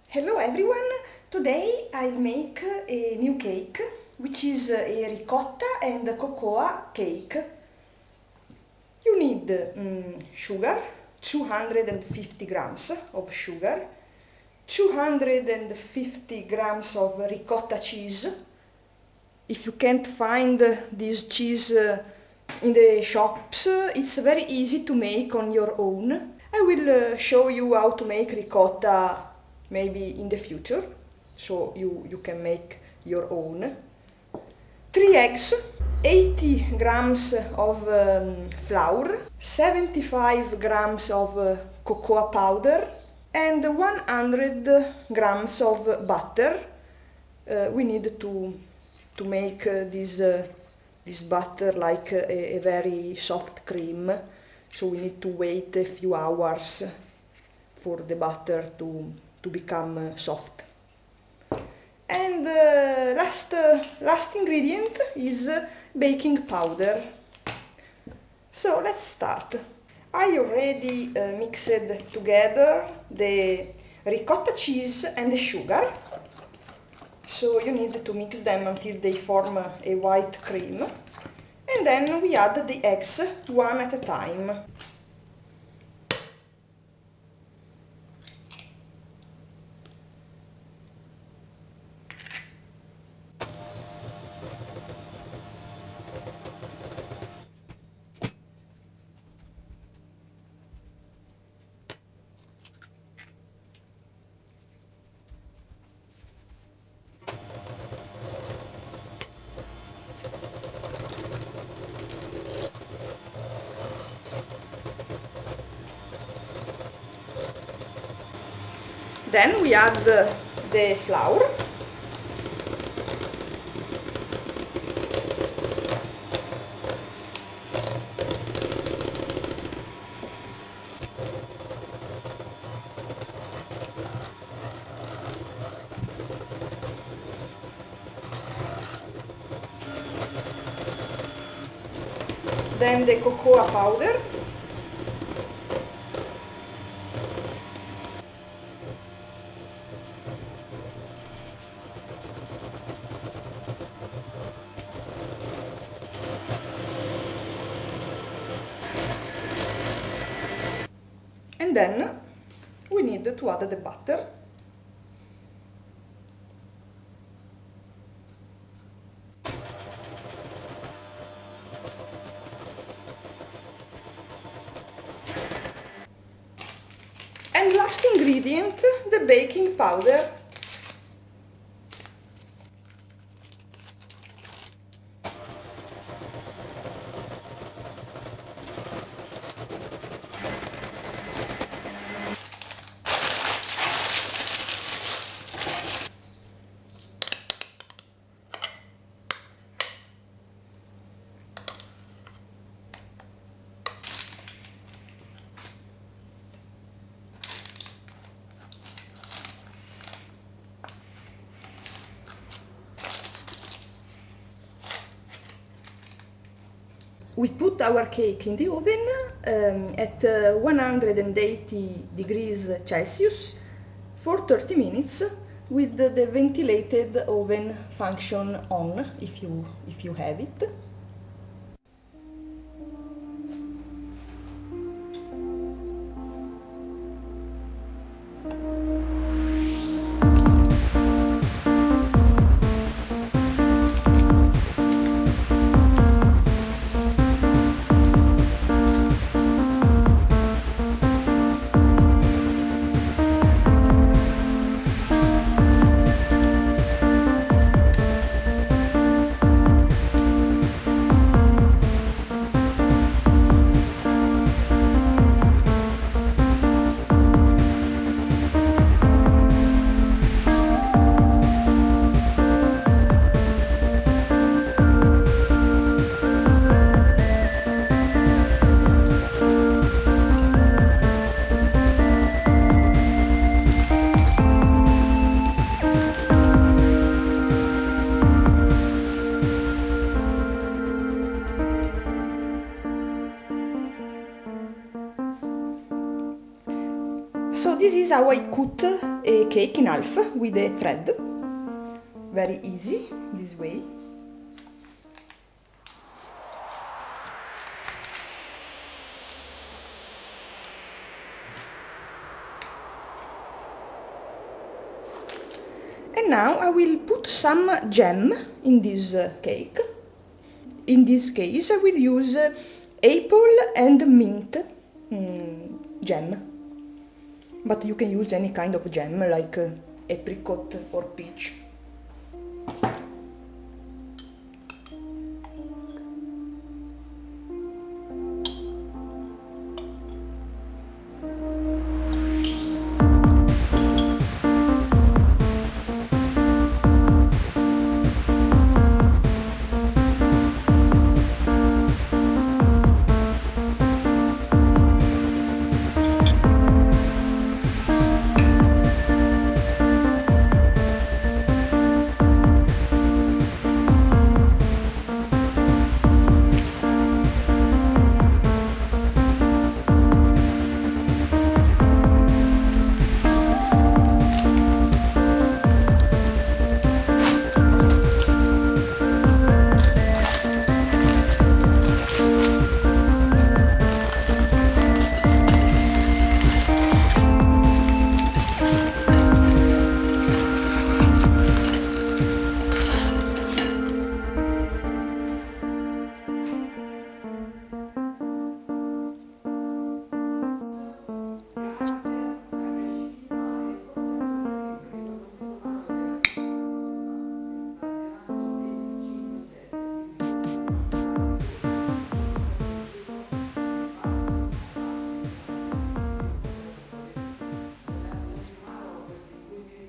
Hello everyone! Today I'll make a new cake, which is a ricotta and cocoa cake. You need sugar, 250 grams of sugar, 250 grams of ricotta cheese. If you can't find this cheese in the shops, it's very easy to make on your own. I will show you how to make ricotta maybe in the future, so you can make your own. 3 eggs, 80 grams of flour, 75 grams of cocoa powder and 100 grams of butter. We need to make this butter like a very soft cream, so we need to wait a few hours for the butter to become soft. And last ingredient is baking powder. So let's start. I already mixed together the ricotta cheese and the sugar. So you need to mix them until they form a white cream. And then we add the eggs one at a time. Then we add the flour. Then the cocoa powder. And then we need to add the butter. And last ingredient, the baking powder. We put our cake in the oven at 180 degrees Celsius for 30 minutes with the ventilated oven function on, if you have it. So this is how I cut a cake in half with a thread. Very easy, this way. And now I will put some jam in this cake. In this case I will use apple and mint jam. But you can use any kind of jam like apricot or peach.